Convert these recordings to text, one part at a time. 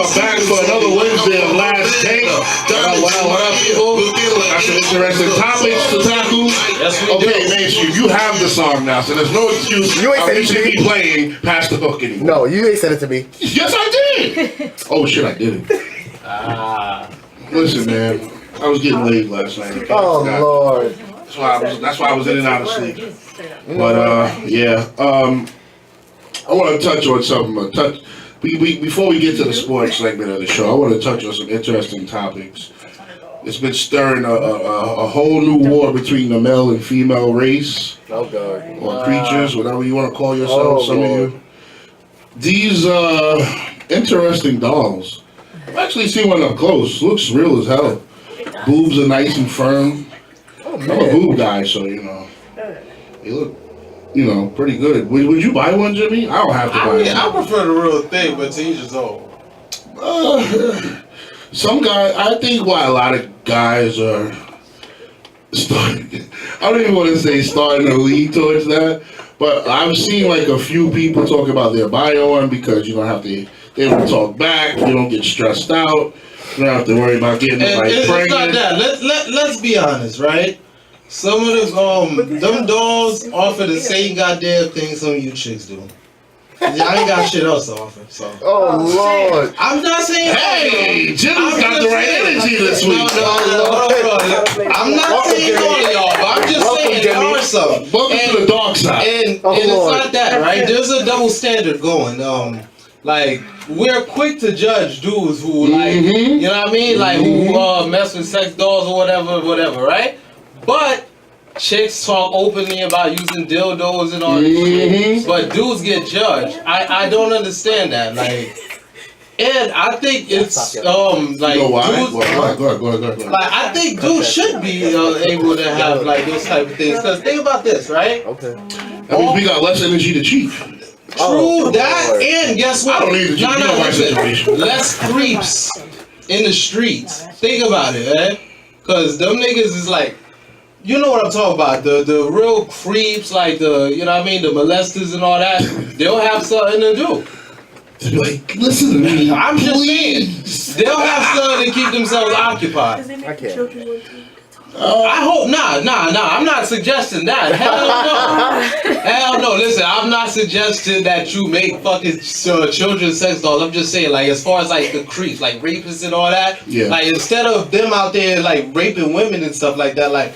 are back for another Wednesday of Last Take. What up, people? Got some interesting topics to tackle. Yes, we do. Okay, mainstream, you have the song now, so there's no excuse. You ain't of me said to it to be playing past the hook anymore. No, you ain't said it to me. Yes, I did. Oh shit, I didn't. Listen, man, I was getting laid last night. Oh Lord. That's why I was in and out of sleep. But yeah. I want to touch on something. Before we get to the sports segment of the show, I want to touch on some interesting topics. It's been stirring a whole new war between the male and female race. Oh God. Or creatures, whatever you want to call yourselves, some Lord. of you. These interesting dolls. I've actually seen one up close. Looks real as hell. Boobs are nice and firm. Oh, I'm a boob guy, so they look, pretty good. Would you buy one, Jimmy? I don't have to buy one. I prefer the real thing, but to each his own. Some guys, I think why a lot of guys are starting, I don't even want to say starting to lead towards that, but I've seen like a few people talk about their bio one because you don't have to, they don't talk back, you don't get stressed out, you don't have to worry about getting pregnant. It's not that. Let's be honest, right? Some of them dolls offer the same goddamn thing some of you chicks do. I ain't got shit else to offer, so. Oh Lord. I'm not saying. Hey, Jimmy's got the right energy this week. No. I'm not saying all of y'all, but I'm just saying there are some. Welcome to the dark side. And it's not that, right? There's a double standard going. Like, we're quick to judge dudes who, like, you know what I mean? Like, who mess with sex dolls or whatever, right? But chicks talk openly about using dildos and all this shit, but dudes get judged. I don't understand that. Like, and I think it's like you know why? dudes. Go ahead. Like, I think dudes should be able to have like those type of things. Cause think about this, right? Okay. That means we got less energy to cheat. True that, and guess what? I don't need to cheat. You know my situation. Less creeps in the streets. Think about it, man. Cause them niggas is like. You know what I'm talking about, the real creeps, like you know what I mean, the molesters and all that, they'll have something to do. Like, listen to me, I'm just saying, they'll have something to keep themselves occupied. I can't. I hope I'm not suggesting that. Hell no. Listen, I'm not suggesting that you make fucking children's sex dolls. I'm just saying, like, as far as like the creeps, like rapists and all that, like instead of them out there like raping women and stuff like that, like.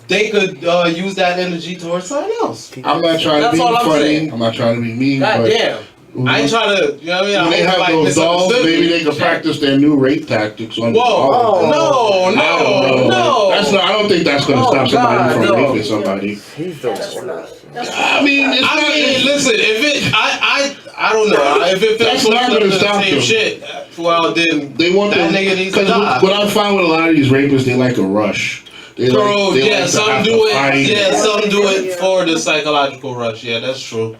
They could use that energy towards something else. I'm not trying to be funny. I'm not trying to be mean. God damn. I ain't trying to, you know what I mean? When they have like those dolls, maybe they can practice their new rape tactics on No. That's not. I don't think that's going to stop somebody from raping somebody. He's the worst. I mean, listen. If it, I don't know. If it that's not going to stop them. Shit, well then they want that nigga needs to die. What I find with a lot of these rapists, they like a rush. Some do it. Yeah, some do it for the psychological rush. Yeah, that's true.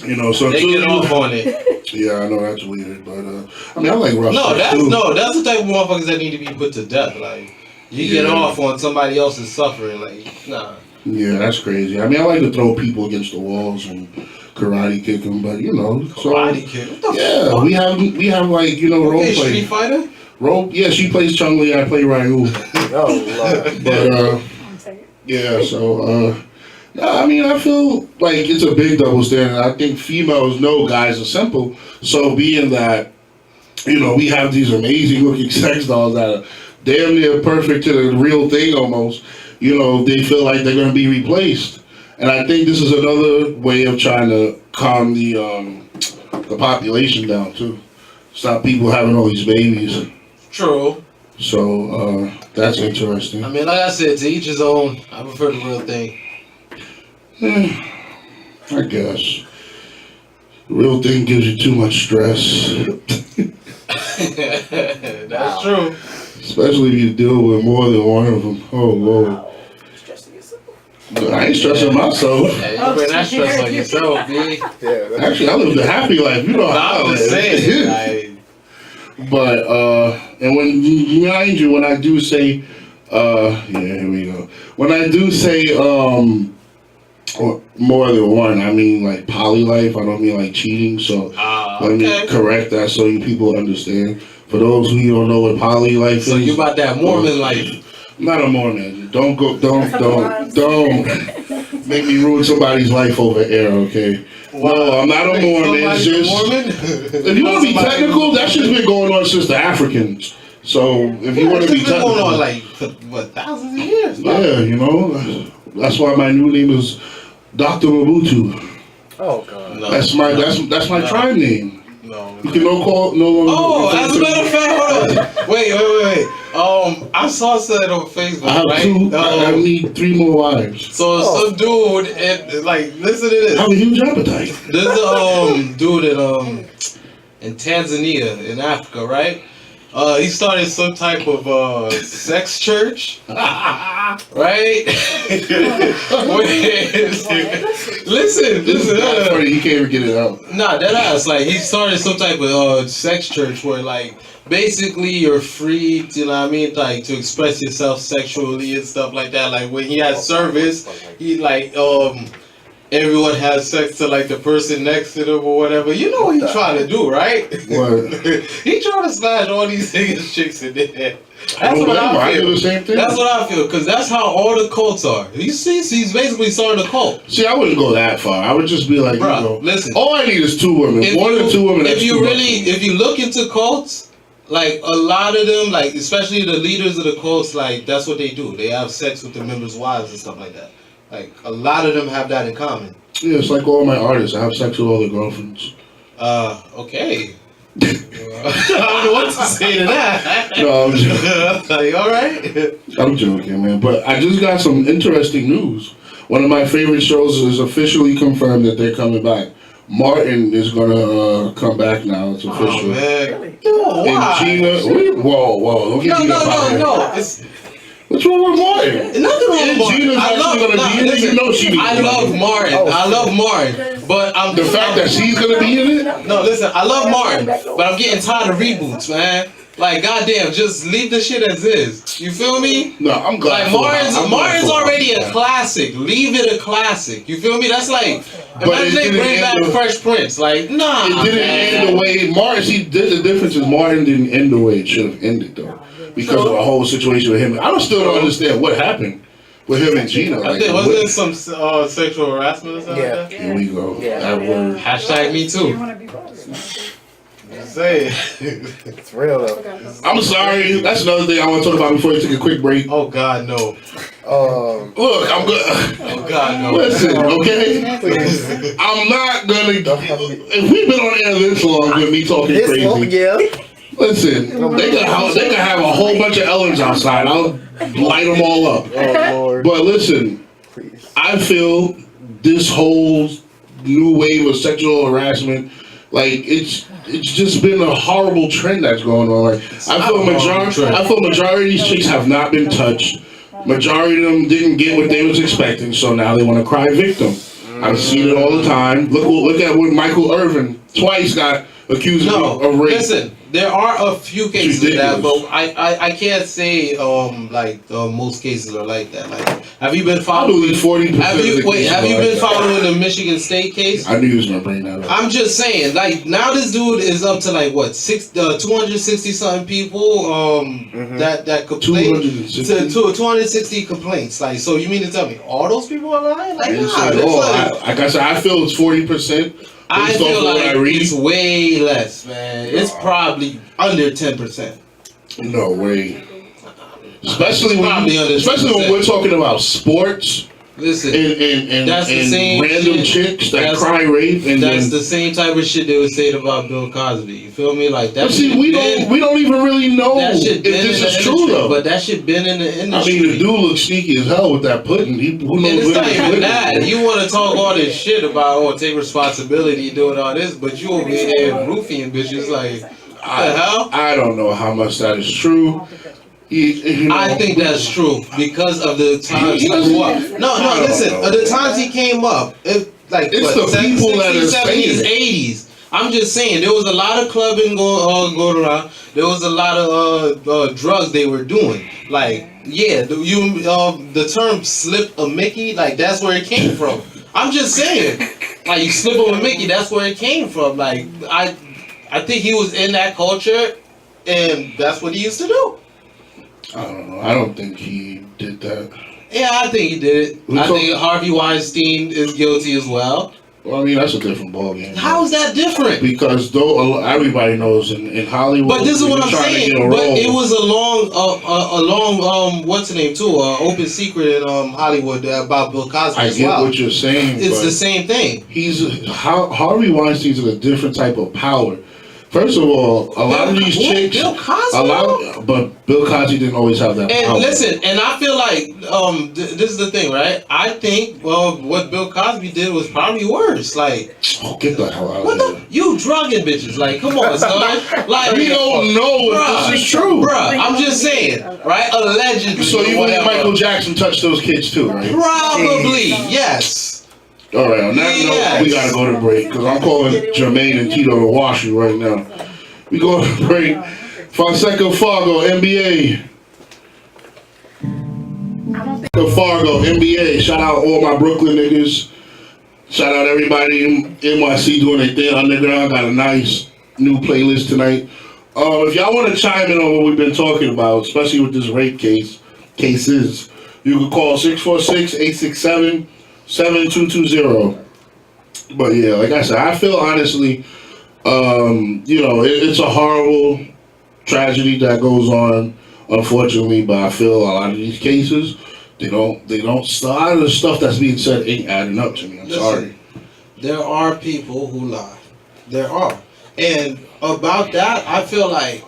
You know, so they get off on it. Yeah, I know that's weird, but I mean, I like rush. That's the type of motherfuckers that need to be put to death. Like you get off on somebody else's suffering. Like nah. Yeah, that's crazy. I mean, I like to throw people against the walls and karate kick them, but you know, karate kick. Yeah, we have like role play. Street Fighter. Yeah, she plays Chun-Li, I play Ryu. Oh, Lord. But, yeah, so, I mean, I feel like it's a big double standard. I think females know guys are simple. So being that, we have these amazing looking sex dolls that are damn near perfect to the real thing almost, they feel like they're going to be replaced. And I think this is another way of trying to calm the population down, too. Stop people having all these babies. True. So, that's interesting. I mean, like I said, to each his own. I prefer the real thing. I guess. The real thing gives you too much stress. That's true. Especially if you deal with more than one of them. Oh, Lord. I ain't stressing myself. Hey, you better not stress on yourself, B. Yeah, actually, I lived a happy life. You know how I'm just saying. But, and when I do say, here we go. When I do say, more than one, I mean like poly life. I don't mean like cheating. So Let me correct that so you people understand. For those who don't know what poly life is. So you about that Mormon life? I'm not a Mormon. Don't make me ruin somebody's life over air, okay? Wow. No, I'm not a Mormon. It's just, if you want to be technical, that shit's been going on since the Africans. So if you want to be technical, going on like for what, thousands of years? Bro. Yeah, you know, that's why my new name is Dr. Mabutu. Oh God. No, That's my tribe name. No. You can no longer. Oh, as a matter of fact, hold on. Wait. I saw something on Facebook. I have I need 3 more wives. So some dude, listen to this. I have a huge appetite. There's a dude in Tanzania, in Africa, right? He started some type of sex church, right? Listen. He can't even get it out. Nah, that ass. Like, he started some type of sex church where, like, basically you're free, you know what I mean, like, to express yourself sexually and stuff like that. Like, when he has service, he, like, everyone has sex to, like, the person next to them or whatever. You know what he's trying to do, right? What? He trying to smash all these niggas, chicks in there. That's what I feel. do the same thing. That's what I feel, because that's how all the cults are. You see, he's basically starting a cult. See, I wouldn't go that far. I would just be like, bro, listen. All I need is 2 women. More than 2 women. If you look into cults, like a lot of them, like especially the leaders of the cults, like that's what they do. They have sex with the members' wives and stuff like that. Like a lot of them have that in common. Yeah, it's like all my artists. I have sex with all their girlfriends. Okay. I don't know what to say to that. No, I'm joking. Like, all right. I'm joking, man. But I just got some interesting news. One of my favorite shows is officially confirmed that they're coming back. Martin is gonna come back now. It's official. Oh, man. Yo, why? And Gina, whoa! Don't get No. What's wrong with Martin? Nothing wrong with Martin. Gina's actually gonna be in it. You know she be. I love Martin. But the fact that she's gonna be in it. No, listen. I love Martin, but I'm getting tired of reboots, man. Like, goddamn, just leave the shit as is. You feel me? No, I'm glad. Like, Martin's already a classic. Leave it a classic. You feel me? That's like, imagine they bring back Fresh Prince. Like, nah. It didn't end the way Martin. See, the difference is Martin didn't end the way it should have ended, though, because of the whole situation with him. I still don't understand what happened with him and Gina. Like, wasn't there some sexual harassment or something like that? Here we go. Yeah. That word. Hashtag me too. Say it. It's real though. I'm sorry. That's another thing I want to talk about before you take a quick break. Oh God, no. Look, I'm good. Oh God, no. Listen, okay? Please. I'm not gonna. If we've been on air this long with me talking crazy, listen, they can have a whole bunch of Ellens outside. I'll light them all up. Oh Lord. But listen, Please. I feel this whole new wave of sexual harassment, like it's just been a horrible trend that's going on. Like I feel majority of these chicks have not been touched. Majority of them didn't get what they was expecting, so now they want to cry victim. I've seen it all the time. Look at what Michael Irvin twice got accused of rape. Listen, there are a few cases of that, but I can't say most cases are like that. Like, have you been following? 40%. Have you been following the Michigan State case? I knew you was gonna bring that up. I'm just saying, like now this dude is up to like what 260 something people that complain to 260 complaints. Like, so you mean to tell me all those people are lying? Like, like I said, I feel it's 40%. I feel like it's way less, man. It's probably under 10%. No way. Especially when we're talking about sports. Listen, and that's the same random chicks that cry rape, and that's the same type of shit they would say about Bill Cosby. You feel me? Like that. But see, we don't even really know if this is true though. But that shit been in the industry. I mean, the dude looks sneaky as hell with that pudding. And it's not even that. You want to talk all this shit about take responsibility doing all this, but you over here roofing bitches like what the hell? I don't know how much that is true. I think that's true because of the times he grew up. No, listen. The times he came up, it's the people 60s, that are 70s, 80s. I'm just saying there was a lot of clubbing going around. There was a lot of drugs they were doing. Like, yeah, the term "slip a Mickey," like that's where it came from. I'm just saying, like you slip on a Mickey, that's where it came from. Like I think he was in that culture, and that's what he used to do. I don't know. I don't think he did that. Yeah, I think he did it. I think Harvey Weinstein is guilty as well. Well, I mean, that's a different ballgame. How is that different? Because though everybody knows in Hollywood, but this is what I'm saying. But it was a long, what's the name too? Open secret in Hollywood about Bill Cosby. I get what you're saying. It's the same thing. Harvey Weinstein's a different type of power. First of all, a lot of these chicks, Bill Cosby, but Bill Cosby didn't always have that power. And listen, and I feel like this is the thing, right? I think what Bill Cosby did was probably worse. Like, get the hell out of here! You drugging bitches? Like, come on, son. Like, we don't know if this is true, bruh. I'm just saying, right? Allegedly. So you believe Michael Jackson touched those kids too, right? Probably, yes. All right, on that note, we gotta go to break because I'm calling Jermaine and Tito to wash you right now. We go to break. Fonseca Fargo, NBA. Fargo, NBA. Shout out all my Brooklyn niggas. Shout out everybody in NYC doing their thing underground. Got a nice new playlist tonight. If y'all want to chime in on what we've been talking about, especially with this rape cases, you can call 646-867-7220. But yeah, like I said, I feel honestly, it's a horrible tragedy that goes on, unfortunately. But I feel a lot of these cases, they don't. A lot of the stuff that's being said ain't adding up to me. I'm sorry. There are people who lie. There are, and about that, I feel like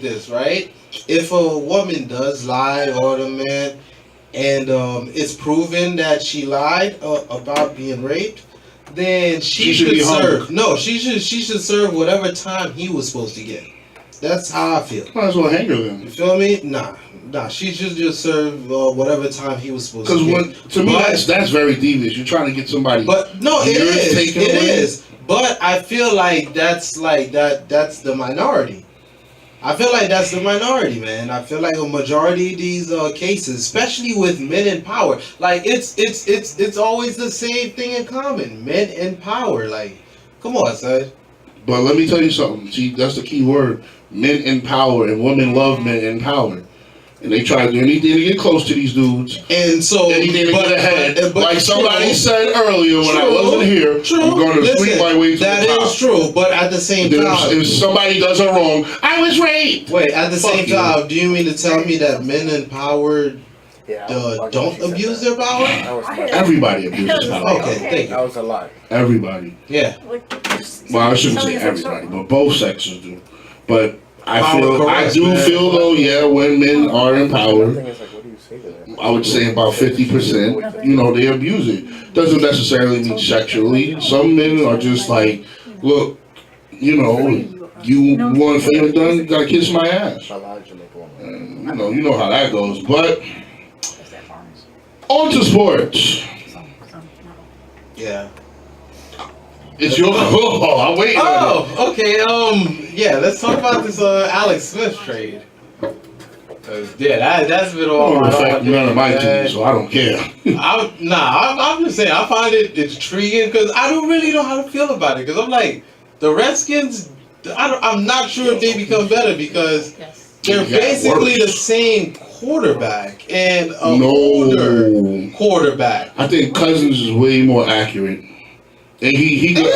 this, right? If a woman does lie or the man, and it's proven that she lied about being raped, then she should serve. No, she should serve whatever time he was supposed to get. That's how I feel. Might as well hang her then. You feel me? Nah. She should just serve whatever time he was supposed to get. Because to me, that's very devious. You're trying to get somebody. But no, it is. But I feel like that's the minority. I feel like that's the minority, man. I feel like a majority of these cases, especially with men in power, like it's always the same thing in common. Men in power, like, come on, son. But let me tell you something. See, that's the key word: men in power, and women love men in power. And they try to do anything to get close to these dudes. And so, anything to get ahead. But like somebody said earlier when I wasn't here, I'm going to sleep my way to the top. That is true, but at the same time, if somebody does it wrong, I was raped. Wait, at the same time, do you mean to tell me that men in power don't abuse their power? Everybody abuses power. Okay, thank you. That was a lie. Everybody. Yeah. Well, I shouldn't say everybody, but both sexes do. But I do feel though, when men are in power, I would say about 50%, they abuse it. Doesn't necessarily mean sexually. Some men are just like, look, you want a favor done, you gotta kiss my ass. And, you know how that goes. But on to sports. Yeah. It's your I'm waiting. Oh, okay. Let's talk about this Alex Smith trade. That's been all affect none of my team, so I don't care. I'm just saying I find it intriguing because I don't really know how to feel about it. Because I'm like, the Redskins, I'm not sure if they become better because they're basically the same quarterback and older quarterback. I think Cousins is way more accurate. And he could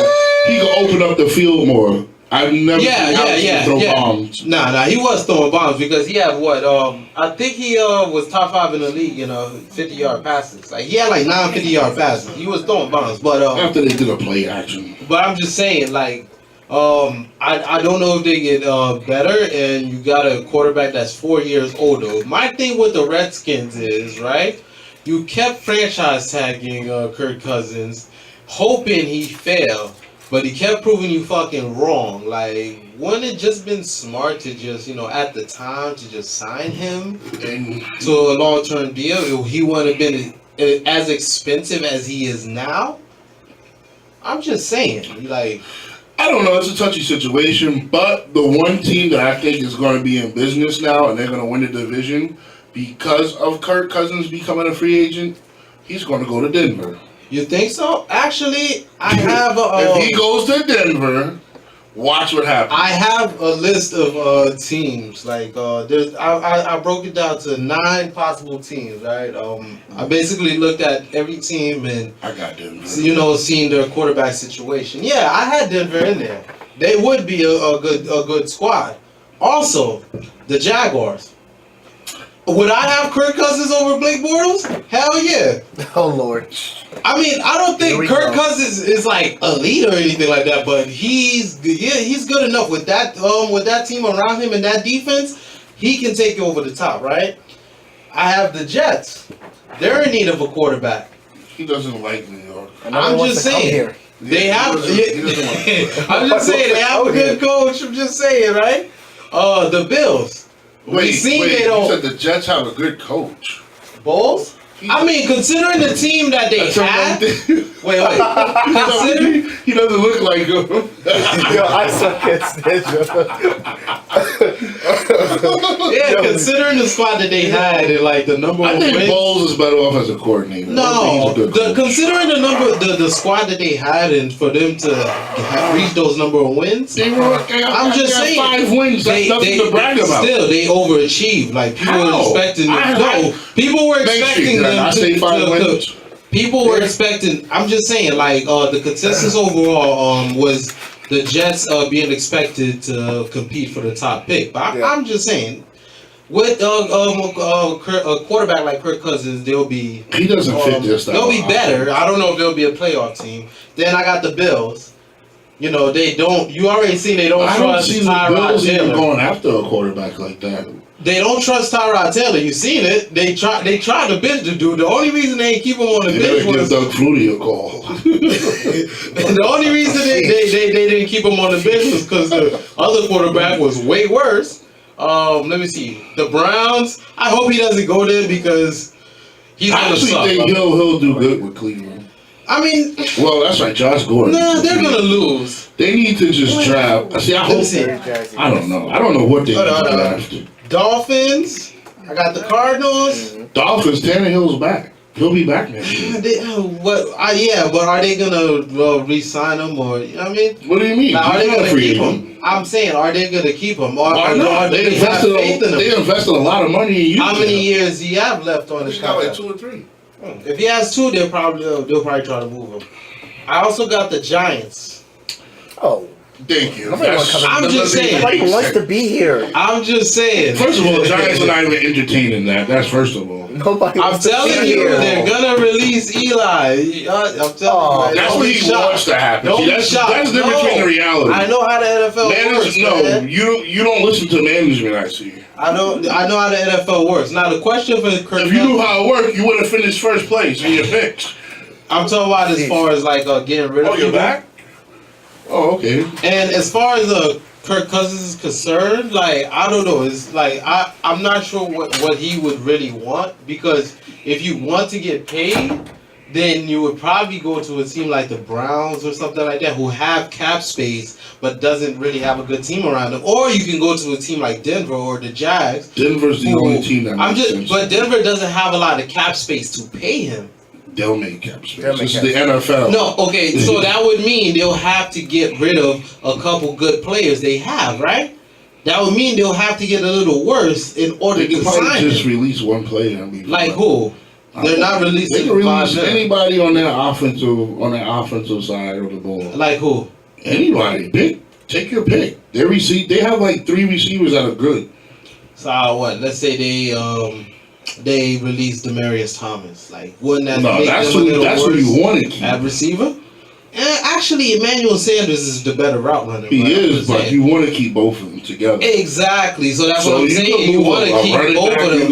open up the field more. I've never seen Alex throw bombs. Nah, he was throwing bombs because he had what? I think he was top 5 in the league, 50-yard passes. Like he had like 9 50-yard passes. He was throwing bombs, but after they did a play action. But I'm just saying, like, I don't know if they get better, and you got a quarterback that's 4 years older. My thing with the Redskins is, right? You kept franchise tagging Kirk Cousins, hoping he failed, but he kept proving you fucking wrong. Like, wouldn't it just been smart to just, at the time, to just sign him to a long-term deal? He wouldn't have been as expensive as he is now. I'm just saying, like, I don't know. It's a touchy situation, but the one team that I think is going to be in business now and they're going to win the division because of Kirk Cousins becoming a free agent, he's going to go to Denver. You think so? Actually, I have a... if he goes to Denver, Watch what happens. I have a list of teams. Like there's, I broke it down to 9 possible teams. Right. I basically looked at every team and I got Denver. Seeing their quarterback situation. Yeah, I had Denver in there. They would be a good squad. Also, the Jaguars. Would I have Kirk Cousins over Blake Bortles? Hell yeah. Oh Lord. I mean, I don't think Kirk Cousins is like elite or anything like that, but he's good enough with that team around him and that defense. He can take you over the top, right? I have the Jets. They're in need of a quarterback. He doesn't like New York. I'm just saying. They have. I'm just saying they have a good coach. I'm just saying, right? The Bills. Wait, they don't. You said the Jets have a good coach. Bulls? I mean, considering the team that they had. Wait. He doesn't look like him. Yo, I suck at snitch. Yeah, considering the squad that they had and like the number I of think wins. Bowles is better off as a coordinator. No, considering the squad that they had and for them to reach those number of wins, I'm just saying 5 wins. That's nothing to brag about. Still, they overachieved. Like people were expecting. People were expecting them to. People were expecting. I'm just saying, like the consensus overall was the Jets being expected to compete for the top pick. But I'm just saying, with a quarterback like Kirk Cousins, they'll be. He doesn't fit this. They'll be better. I don't know if they'll be a playoff team. Then I got the Bills. They don't. You already seen they don't trust Tyrod Taylor. Going after a quarterback like that. They don't trust Tyrod Taylor. You seen it. They tried to bench the dude. The only reason they didn't keep him on the bench was Doug Flutie a call. And the only reason they didn't keep him on the bench was because the other quarterback was way worse. Let me see. The Browns. I hope he doesn't go there because he's gonna suck. I actually think he'll do good with Cleveland. I mean, well, that's right, Josh Gordon. Nah, they're gonna lose. They need to just draft. See, I hope. I don't know. I don't know what they need to draft. Dolphins. I got the Cardinals. Dolphins. Tannehill's back. He'll be back next year. But are they gonna re-sign him or you know what I mean? What do you mean? Now, are they gonna keep him? I'm saying, are they gonna keep him? Why not? They invested a lot of money in you. How many years do you have left on his Like contract? 2 or 3. If he has 2, they'll probably try to move him. I also got the Giants. Oh. Thank you. I'm just saying. Nobody wants to be here. I'm just saying. First of all, Giants are not even entertaining that. That's first of all. Nobody I'm telling you, they're gonna release Eli. I'm telling you. That's what he wants to happen. Don't be shocked. That's the difference between the reality. I know how the NFL works. No, man. you don't listen to management. I see. I know how the NFL works. Now the question for Kirk. If you knew how it worked, you would have finished first place in your picks. I'm talking about as far as like getting rid of. Oh, you're back. Oh, okay. And as far as Kirk Cousins is concerned, like I don't know, it's like I'm not sure what he would really want, because if you want to get paid, then you would probably go to a team like the Browns or something like that who have cap space but doesn't really have a good team around them. Or you can go to a team like Denver or the Jags. Denver's the only team that makes sense. But Denver doesn't have a lot of cap space to pay him. They'll make cap space. This is the NFL. No, okay, so that would mean they'll have to get rid of a couple good players they have, right? That would mean they'll have to get a little worse in order to sign just release one player. Like who? They're not releasing. They can release anybody on that offensive side of the ball. Like who? Anybody. Take your pick. They have like 3 receivers that are good. So what? Let's say they released Demaryius Thomas. Like, wouldn't that make that's them a little that's worse who you want to keep at receiver? Actually, Emmanuel Sanders is the better route runner. He is, but you want to keep both of them together. Exactly. So that's what I'm saying. You want to keep both of them.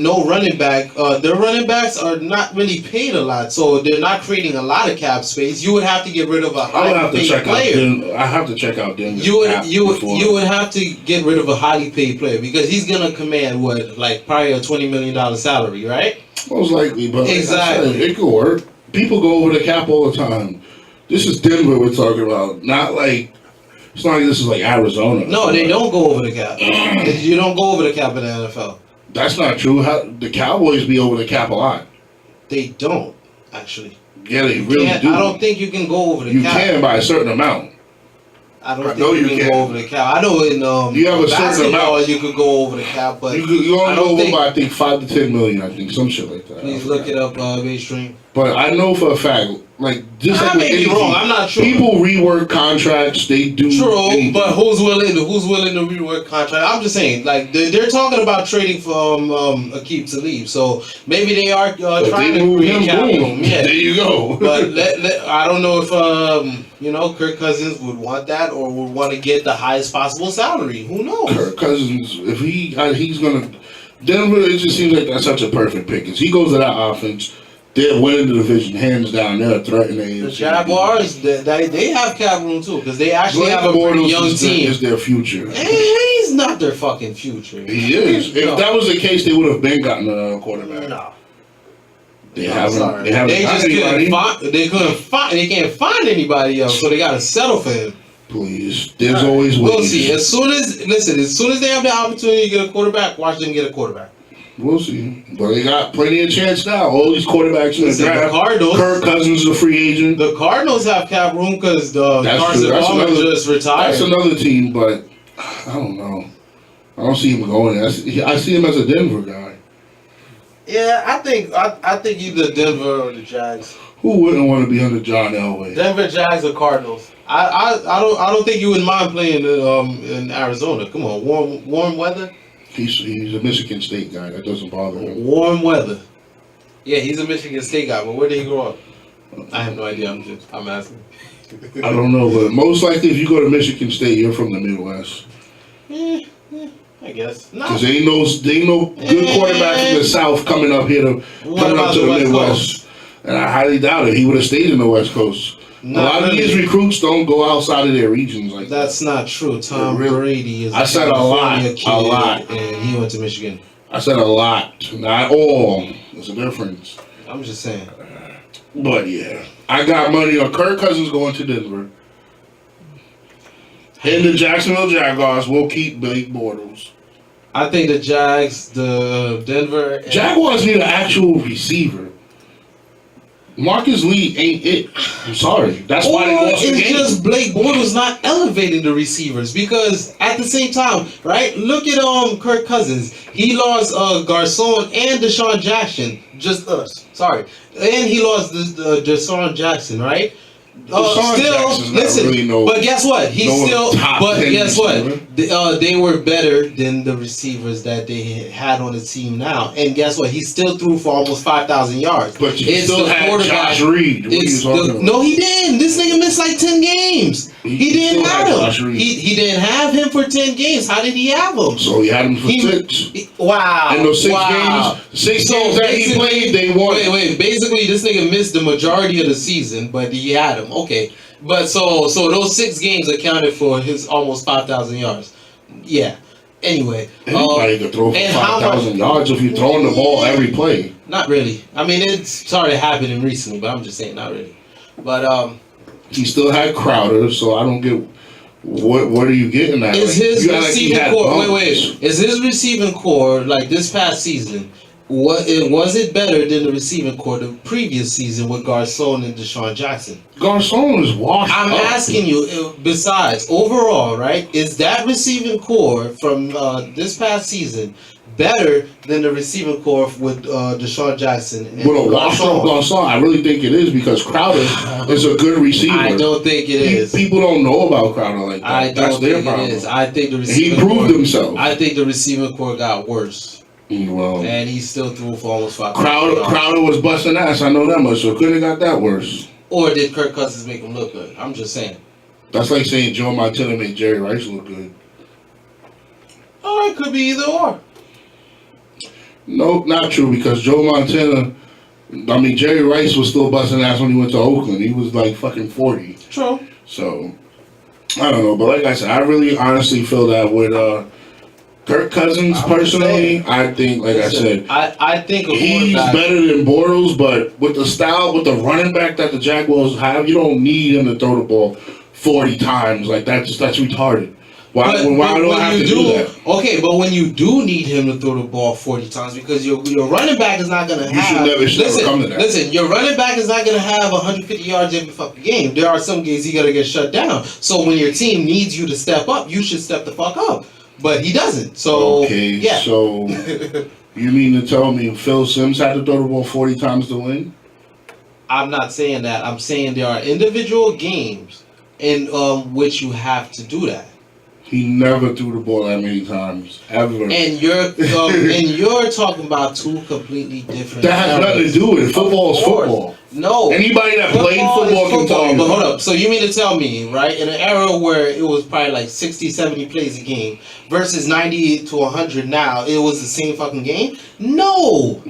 No running back. Their running backs are not really paid a lot, so they're not creating a lot of cap space. You would have to get rid of a highly paid player. I have to check out Denver. You would have to get rid of a highly paid player because he's gonna command probably a $20 million salary, right? Most likely, but exactly, like I said, it could work. People go over the cap all the time. This is Denver we're talking about. Not like it's not like this is like Arizona. No, they don't go over the cap. You don't go over the cap in the NFL. That's not true. The Cowboys be over the cap a lot. They don't actually. Yeah, they really do. I don't think you can go over the You cap. can by a certain amount. I don't think you can go over the cap. I know in you have a certain basketball amount. you could go over the cap, but You only go over think, by I think 5 to 10 million. I think some shit like that. Please look it up, mainstream. But I know for a fact, like just like I may be wrong. I'm not sure. People rework contracts. They do. True, anything. but who's willing to rework contract? I'm just saying, like they're talking about trading from Aqib to leave, so maybe they are trying to create cap room. Yeah, there you go. But I don't know if Kirk Cousins would want that or would want to get the highest possible salary. Who knows? Kirk Cousins, if he's gonna Denver, it just seems like that's such a perfect pick. If he goes to that offense, they're winning the division hands down. They're threatening the Jaguars. They have cap room too because they actually have a pretty young team. Is their future? He's not their fucking future. He is. If that was the case, they would have been gotten a quarterback. No. They haven't. They just couldn't find. They can't find anybody else, so they got to settle for him. Please, there's always ways. We'll see. As soon as they have the opportunity to get a quarterback, watch them get a quarterback. We'll see. But they got plenty of chance now. All these quarterbacks in the draft. The Cardinals. Kirk Cousins is a free agent. The Cardinals have cap room because Carson Palmer just retired. That's another team, but I don't know. I don't see him going there. I see him as a Denver guy. Yeah, I think either Denver or the Jags. Who wouldn't want to be under John Elway? Denver, Jags, or Cardinals. I don't think you would mind playing in Arizona. Come on, warm weather. He's a Michigan State guy. That doesn't bother him. Warm weather. Yeah, he's a Michigan State guy, but where did he grow up? I have no idea. I'm asking. I don't know, but most likely if you go to Michigan State, you're from the Midwest. I guess. Because they ain't no good quarterback from the South coming up here to the Midwest. And I highly doubt it. He would have stayed in the West Coast. A lot of these recruits don't go outside of their regions like that. That's not true. Tom Brady is I said a lot, and he went to Michigan. I said a lot, not all. There's a difference. I'm just saying. But yeah, I got money on Kirk Cousins going to Denver. And the Jacksonville Jaguars will keep Blake Bortles. I think the Jags, the Denver... Jaguars need an actual receiver. Marcus Lee ain't it. I'm sorry. That's why they lost the game. It's just Blake Bortles not elevating the receivers because at the same time, right? Look at Kirk Cousins. He lost Garcon and Deshaun Jackson. Just us. Sorry. And he lost Deshaun Jackson, right? But guess what? Guess what? They were better than the receivers that they had on the team now. And guess what? He still threw for almost 5,000 yards. But you still had Josh Reed. No, he didn't. This nigga missed like 10 games. He didn't have him. He didn't have him for 10 games. How did he have him? So he had him for 6. Wow. And those 6 games that he played, they won. Wait. Basically, this nigga missed the majority of the season, but he had him. Okay. But so those 6 games accounted for his almost 5,000 yards. Yeah. Anyway. Anybody could throw for 5,000 yards if you're throwing the ball every play. Not really. I mean, it's started happening recently, but I'm just saying, not really. But he still had Crowder, so I don't get what are you getting at? Is his receiving core? Wait. Is his receiving core like this past season? Was it better than the receiving core the previous season with Garcon and Deshaun Jackson? Garcon is washed I'm asking you, besides, overall, right, is that receiving core from this past season better than the receiving core with Deshaun Jackson and with a washed up Garcon? I really think it is because Crowder is a good receiver. I don't think it is. People don't know about Crowder like that. I don't think it is. I think the receiving he proved himself. I think the receiving core got worse. Well, and he still threw for almost 5. Crowder was busting ass. I know that much. So couldn't have got that worse. Or did Kirk Cousins make him look good? I'm just saying. That's like saying Joe Montana made Jerry Rice look good. Oh, it could be either or. No, not true because Joe Montana. I mean, Jerry Rice was still busting ass when he went to Oakland. He was like fucking 40. True. So I don't know, but like I said, I really honestly feel that with Kirk Cousins, personally, I think, like I said, I think he's better than Bortles, but with the style, with the running back that the Jaguars have, you don't need him to throw the ball 40 times. Like, that's retarded. Why do I have to do that? Okay, but when you do need him to throw the ball 40 times, because your running back is not going to have... It should never come to that. Listen, your running back is not going to have 150 yards every fucking game. There are some games he got to get shut down. So when your team needs you to step up, you should step the fuck up. But he doesn't. So, okay, yeah. So you mean to tell me Phil Simms had to throw the ball 40 times to win? I'm not saying that. I'm saying there are individual games in which you have to do that. He never threw the ball that many times ever. And you're talking about two completely different. That has nothing to do with it. Football is football. No. Anybody that played football can tell you. But hold up. So you mean to tell me, right, in an era where it was probably like 60, 70 plays a game versus 90 to 100 now, it was the same fucking game? No.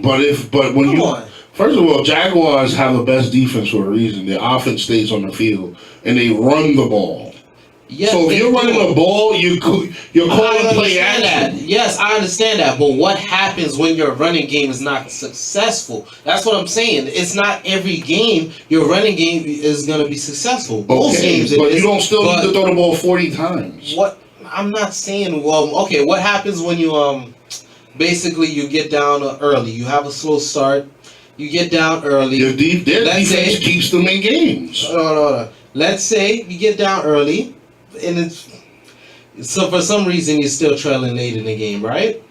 First of all, Jaguars have the best defense for a reason. Their offense stays on the field, and they run the ball. Yes, so if you're running the ball, you're calling play action. That. Yes, I understand that. But what happens when your running game is not successful? That's what I'm saying. It's not every game your running game is going to be successful. Most games but you don't still need to throw the ball 40 times. What? I'm not saying, okay, what happens when you, basically you get down early? You have a slow start. You get down early. Their defense keeps them in games. No. Let's say you get down early. And so for some reason you're still trailing late in the game, right?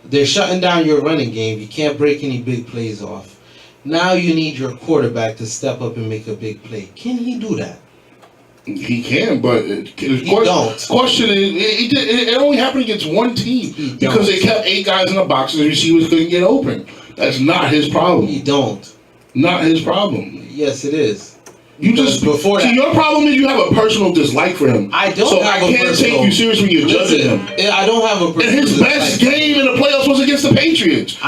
They're shutting down your running game. You can't break any big plays off. Now you need your quarterback to step up and make a big play. Can he do that? He can, but don't. Question is, it only happened against one team because they kept 8 guys in the box and the receivers couldn't get open. That's not his problem. He don't. Not his problem. Yes, it is. Your problem is you have a personal dislike for him. I don't. So I can't take you serious when you're judging him. I don't have a personal. And his best game in the playoffs was against the Patriots.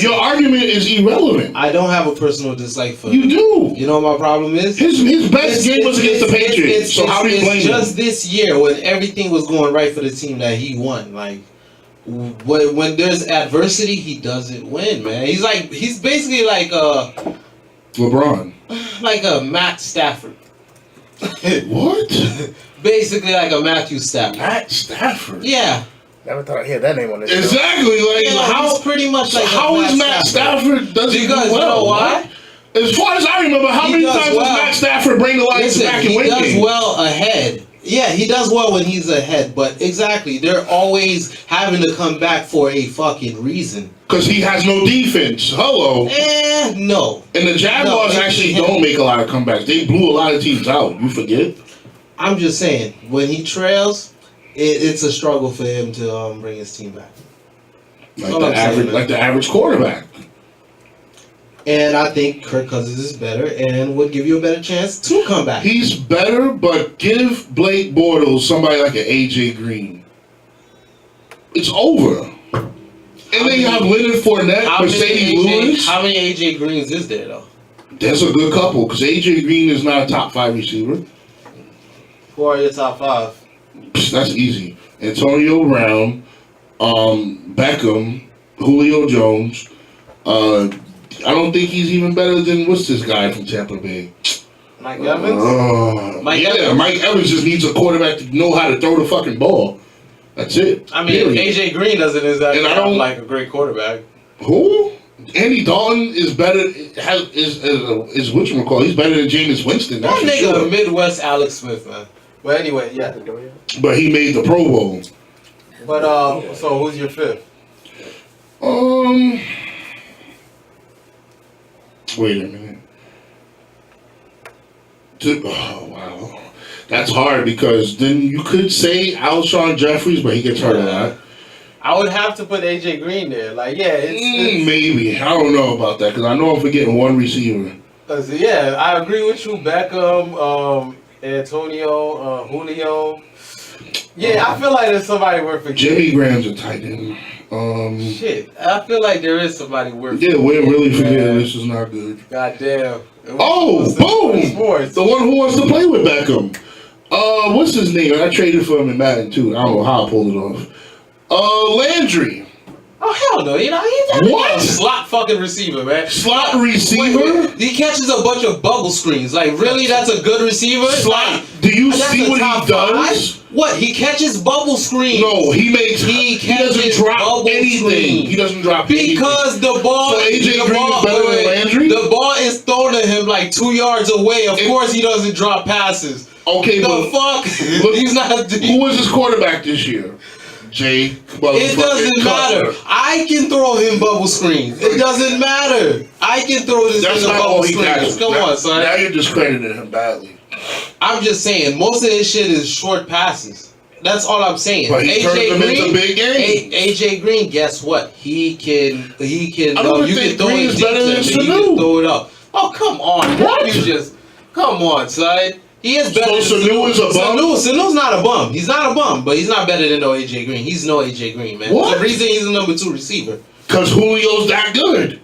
Your argument is irrelevant. I don't have a personal dislike for him. You do. You know what my problem is? His best game was against the Patriots. So how do you blame him? Just this year when everything was going right for the team that he won, like. When there's adversity, he doesn't win, man. He's basically like LeBron. Like a Matt Stafford. What? Basically like a Matthew Stafford. Matt Stafford? Yeah. Never thought I'd hear that name on this show. Exactly. Like how pretty much like how is Matt Stafford doesn't do well? You know why? As far as I remember, how many times does Matt Stafford bring the Lions back and win games? He does well ahead. Yeah, he does well when he's ahead, but exactly, they're always having to come back for a fucking reason. Because he has no defense. Hello. No. And the Jaguars actually don't make a lot of comebacks. They blew a lot of teams out. You forget? I'm just saying, when he trails, it's a struggle for him to bring his team back. Like the average quarterback. And I think Kirk Cousins is better and would give you a better chance to come back. He's better, but give Blake Bortles somebody like an AJ Green. It's over. And then you have Leonard Fournette, Mercedes Lewis. How many AJ Greens is there, though? There's a good couple, because AJ Green is not a top 5 receiver. Who are your top 5? That's easy. Antonio Brown, Beckham, Julio Jones. I don't think he's even better than what's this guy from Tampa Bay? Mike Evans? Mike Evans just needs a quarterback to know how to throw the fucking ball. That's it. I mean, AJ Green doesn't like a great quarterback. Who? Andy Dalton is better. Is whatchamacallit? He's better than Jameis Winston. That's that nigga, a Midwest Alex Smith, man. But anyway, yeah. But he made the Pro Bowl. But so who's your 5th? Wait a minute. Oh wow. That's hard because then you could say Alshon Jeffries, but he gets hurt a lot. I would have to put AJ Green there. Like, yeah, it's maybe. I don't know about that because I know I'm forgetting one receiver. Yeah, I agree with you. Beckham, Antonio, Julio. Yeah, I feel like there's somebody worth forgetting. Jimmy Graham's a tight end. Shit, I feel like there is somebody worth. Yeah, we're really forgetting. This is not good. Goddamn. Oh, boom! The one who wants to play with Beckham. What's his name? I traded for him in Madden too. I don't know how I pulled it off. Landry. Oh hell no! You know he's a slot fucking receiver, man. Slot receiver? Wait, he catches a bunch of bubble screens. Like really, that's a good receiver? Slot? Do you that's see a what top he does? 5? What? He catches bubble screens. No, he doesn't catches drop bubble anything. screens. He doesn't drop because anything. the ball. So AJ the Green ball, is better than Landry? The ball is thrown at him like 2 yards away. Of course, he doesn't drop passes. Okay, the but fuck? Look, He's not. Who was his quarterback this year? Jay. It doesn't matter. I can throw him bubble screens. It doesn't matter. I can throw this That's nigga not bubble all he screens. catches. Come on, son. Now you're discrediting him badly. I'm just saying, most of this shit is short passes. That's all I'm saying. But he turns them into big games. AJ Green, guess what? He can. I don't You think can throw it Green's deep better to than him, and he Sanu. can throw it up. Oh, come on. What? You just come on, son. He is better So than Sanu is a bum? Sanu's not a bum. He's not a bum, but he's not better than no AJ Green. He's no AJ Green, man. What? The reason he's a number 2 receiver. Because Julio's that good.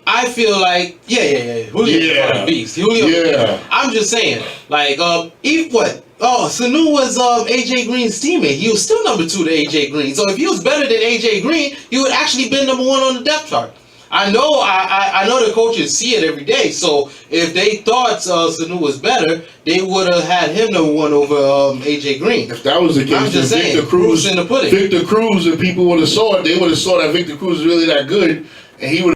I feel like, yeah. Julio's a beast. Julio. I'm just saying, like, if what? Oh, Sanu was AJ Green's teammate. He was still number 2 to AJ Green. So if he was better than AJ Green, he would actually been number 1 on the depth chart. I know, I know the coaches see it every day. So if they thought Sanu was better, they would have had him number 1 over AJ Green. If that was the case, I'm just then saying, Victor Cruz, in the pudding. Victor Cruz, and people would have saw it. They would have saw that Victor Cruz is really that good, and he would.